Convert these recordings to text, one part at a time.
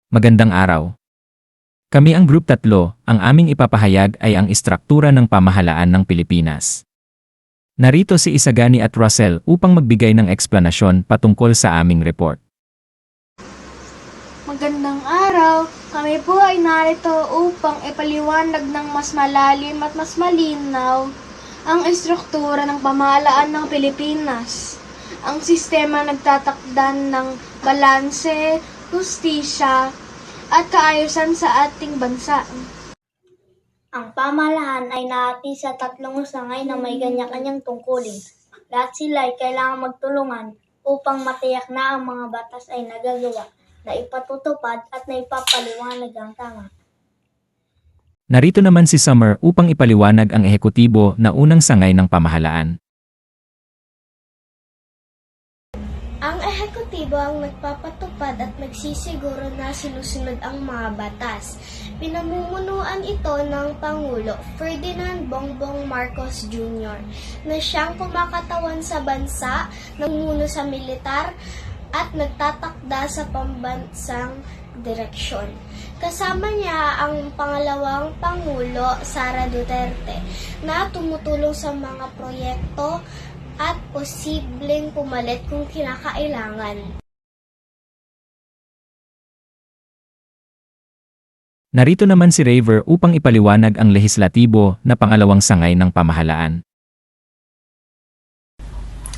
Magandang araw. Kami ang Group 3, ang aming ipapahayag ay ang istruktura ng pamahalaan ng Pilipinas. Narito si Isagani at Russell upang magbigay ng eksplanasyon patungkol sa aming report. Magandang araw! Kami po ay narito upang ipaliwanag ng mas malalim at mas malinaw ang istruktura ng pamahalaan ng Pilipinas. Ang sistema nagtatakda ng balanse, hustisya, at kaayusan sa ating bansa. Ang pamahalaan ay nahati sa tatlong sangay na may kanya-kanyang tungkulin. Lahat sila ay kailangang magtulungan upang matiyak na ang mga batas ay nagagawa, na ipatutupad at na ipapaliwanag ang tama. Narito naman si Summer upang ipaliwanag ang ehekutibo na unang sangay ng pamahalaan. Ang ehekutibo ang nagpapatupad at nagsisiguro na sinusunod ang mga batas. Pinamumunuan ito ng Pangulo Ferdinand Bongbong Marcos Jr. na siyang kumakatawan sa bansa, namumuno sa militar at nagtatakda sa pambansang direksyon. Kasama niya ang pangalawang Pangulo Sara Duterte na tumutulong sa mga proyekto at posibleng pumalit kung kinakailangan. Narito naman si Raver upang ipaliwanag ang lehislatibo na pangalawang sangay ng pamahalaan.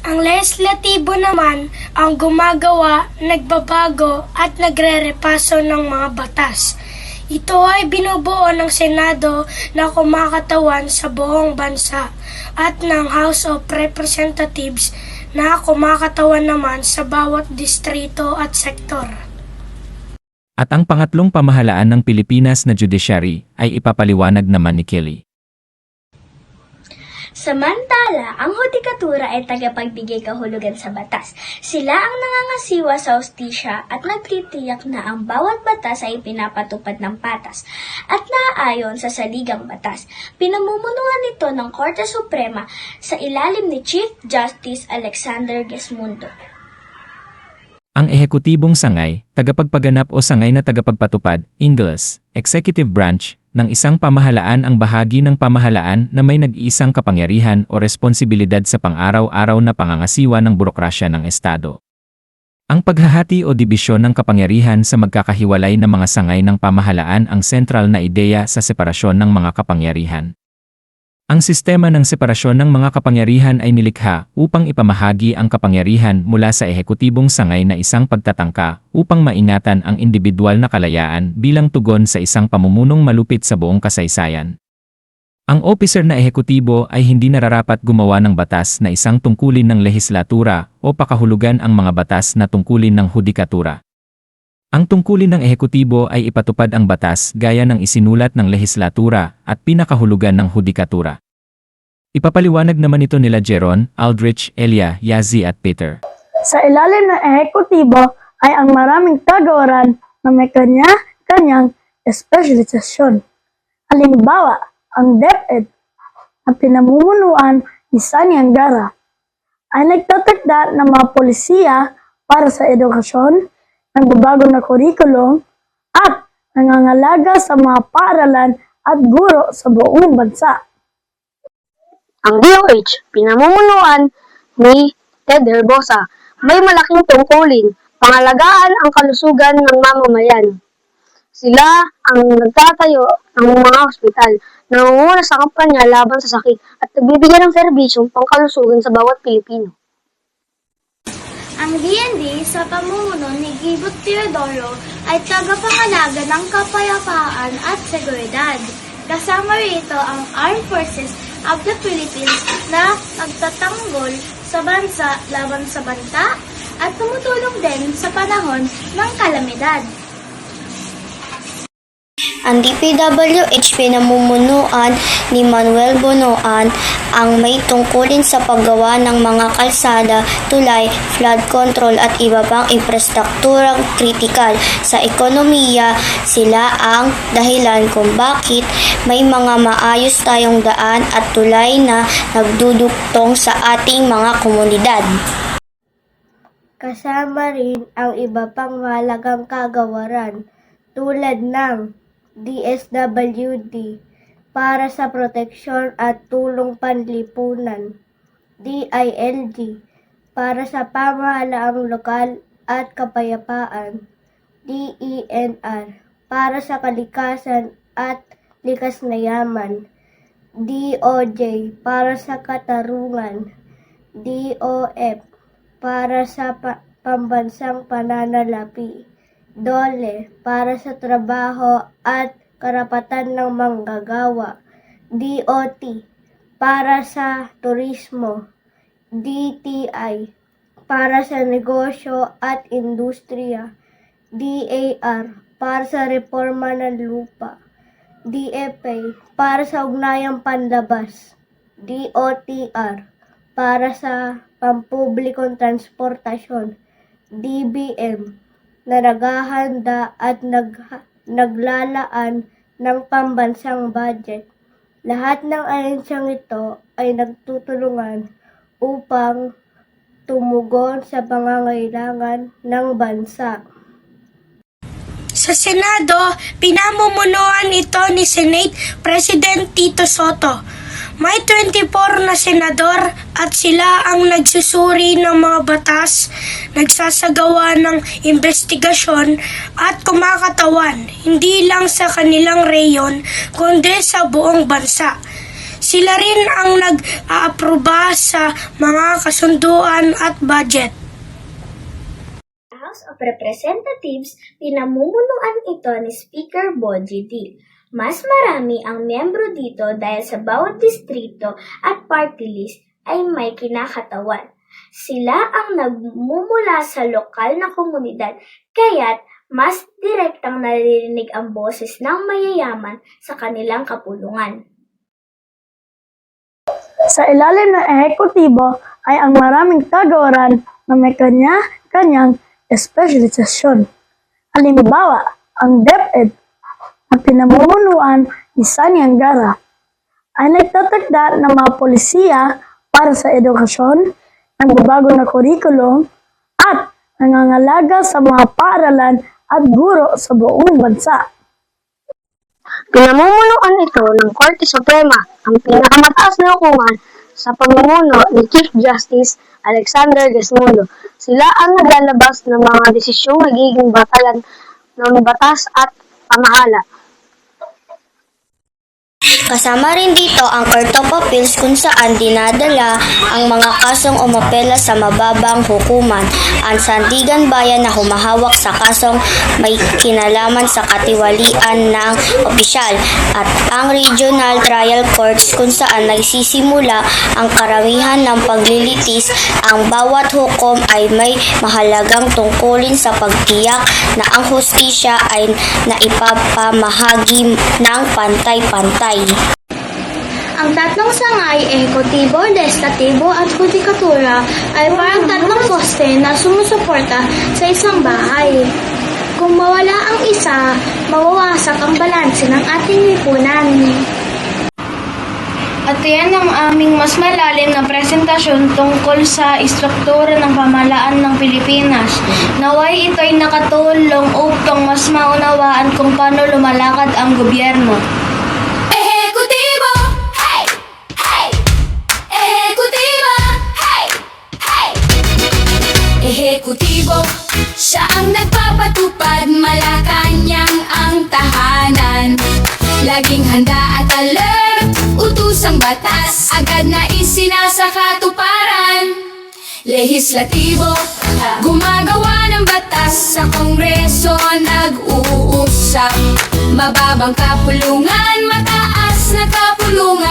Ang lehislatibo naman ang gumagawa, nagbabago at nagre-repaso ng mga batas. Ito ay binubuo ng Senado na kumakatawan sa buong bansa at ng House of Representatives na kumakatawan naman sa bawat distrito at sektor. At ang pangatlong pamahalaan ng Pilipinas na judiciary ay ipapaliwanag naman ni Kelly. Samantala, ang hudikatura ay tagapagbigay kahulugan sa batas. Sila ang nangangasiwa sa hustisya at nagtitiyak na ang bawat batas ay pinapatupad ng patas at naaayon sa saligang batas. Pinamumunuan nito ng Korte Suprema sa ilalim ni Chief Justice Alexander Gesmundo. Ang ehekutibong sangay, tagapagpaganap o sangay na tagapagpatupad, English, executive branch, ng isang pamahalaan ang bahagi ng pamahalaan na may nag-iisang kapangyarihan o responsibilidad sa pang-araw-araw na pangangasiwa ng burokrasya ng Estado. Ang paghahati o dibisyon ng kapangyarihan sa magkakahiwalay na mga sangay ng pamahalaan ang sentral na ideya sa separasyon ng mga kapangyarihan. Ang sistema ng separasyon ng mga kapangyarihan ay nilikha upang ipamahagi ang kapangyarihan mula sa ehekutibong sangay na isang pagtatangka upang maingatan ang individual na kalayaan bilang tugon sa isang pamumunong malupit sa buong kasaysayan. Ang officer na ehekutibo ay hindi nararapat gumawa ng batas na isang tungkulin ng lehislatura o pakahulugan ang mga batas na tungkulin ng hudikatura. Ang tungkulin ng ehekutibo ay ipatupad ang batas gaya ng isinulat ng lehislatura at pinakahulugan ng hudikatura. Ipapaliwanag naman ito nila Jeron, Aldrich, Elia, Yazi at Peter. Sa ilalim ng ehekutibo ay ang maraming kagawaran na may kanya-kanyang espesyalisasyon. Halimbawa, ang DepEd na pinamumunuan ni Sani Angara ay nagtatakda ng mga polisiya para sa edukasyon, nagbabago na kurikulum, at nangangalaga sa mga paaralan at guro sa buong bansa. Ang DOH, pinamumunuan ni Ted Herbosa, may malaking tungkulin, pangalagaan ang kalusugan ng mamamayan. Sila ang nagtatayo ng mga ospital, nangunguna sa kampanya laban sa sakit at nagbibigay ng serbisyong pangkalusugan sa bawat Pilipino. Ang DND sa pamumuno ni Gibot Teodoro ay tagapangalaga ng kapayapaan at seguridad. Kasama rito ang Armed Forces of the Philippines na nagtatanggol sa bansa laban sa banta at tumutulong din sa panahon ng kalamidad. Ang DPWH pinamumunuan ni Manuel Bonoan ang may tungkulin sa paggawa ng mga kalsada, tulay, flood control at iba pang infrastrukturang kritikal sa ekonomiya. Sila ang dahilan kung bakit may mga maayos tayong daan at tulay na nagdudugtong sa ating mga komunidad. Kasama rin ang iba pang mahalagang kagawaran tulad ng DSWD para sa proteksyon at tulong panlipunan, DILG para sa pamahalaang lokal at kapayapaan, DENR para sa kalikasan at likas na yaman, DOJ para sa katarungan, DOF para sa pambansang pananalapi, DOLE para sa trabaho at karapatan ng manggagawa, DOT para sa turismo, DTI para sa negosyo at industriya, DAR para sa reforma ng lupa, DFA para sa ugnayang panlabas, DOTR para sa pampublikong transportasyon, DBM na naghahanda at naglalaan ng pambansang budget. Lahat ng ahensyang ito ay nagtutulungan upang tumugon sa pangangailangan ng bansa. Sa Senado, pinamumunuan ito ni Senate President Tito Soto. May 24 na senador at sila ang nagsusuri ng mga batas, nagsasagawa ng investigasyon at kumakatawan hindi lang sa kanilang reyon kundi sa buong bansa. Sila rin ang nag-aaproba sa mga kasunduan at budget. House of Representatives, pinamumunuan ito ni Speaker Bogie D. Mas marami ang miyembro dito dahil sa bawat distrito at party list ay may kinakatawan. Sila ang nagmumula sa lokal na komunidad, kaya't mas direktang naririnig ang boses ng mayayaman sa kanilang kapulungan. Sa ilalim ng ehekutibo ay ang maraming kagawaran na may kanya-kanyang espesyalisasyon. Halimbawa, ang DepEd na pinamumunuan ni Sani Angara ay nagtatakda ng mga polisiya para sa edukasyon, nagbabago na kurikulum at nangangalaga sa mga paaralan at guro sa buong bansa. Pinamumunuan ito ng Korte Suprema, ang pinakamataas na hukuman sa pamumuno ni Chief Justice Alexander Gesmundo. Sila ang naglalabas ng mga desisyong magiging batayan ng batas at pamahala. Kasama rin dito ang Court of Appeals kung saan dinadala ang mga kasong umapela sa mababang hukuman, ang Sandigan Bayan na humahawak sa kasong may kinalaman sa katiwalian ng opisyal, at ang Regional Trial Courts kung saan nagsisimula ang karamihan ng paglilitis. Ang bawat hukom ay may mahalagang tungkulin sa pagtiyak na ang hustisya ay naipapamahagi ng pantay-pantay. Ang tatlong sangay, ehekutibo, legislatibo at hudikatura ay parang tatlong poste na sumusuporta sa isang bahay. Kung mawala ang isa, mawawasak ang balanse ng ating lipunan. At yan ang aming mas malalim na presentasyon tungkol sa istruktura ng pamahalaan ng Pilipinas. Naway ito'y nakatulong upang mas maunawaan kung paano lumalakad ang gobyerno. Ehekutibo! Hey! Hey! Ehekutibo! Hey! Hey! Ehekutibo, siya ang nagpapatupad, Malacanang ang tahanan. Laging handa at alert, utusang batas, agad na isinasa katuparan. Lehislatibo, gumagawa ng batas, sa Kongreso nag-uusap. Mababang kapulungan, mataas na kapulungan.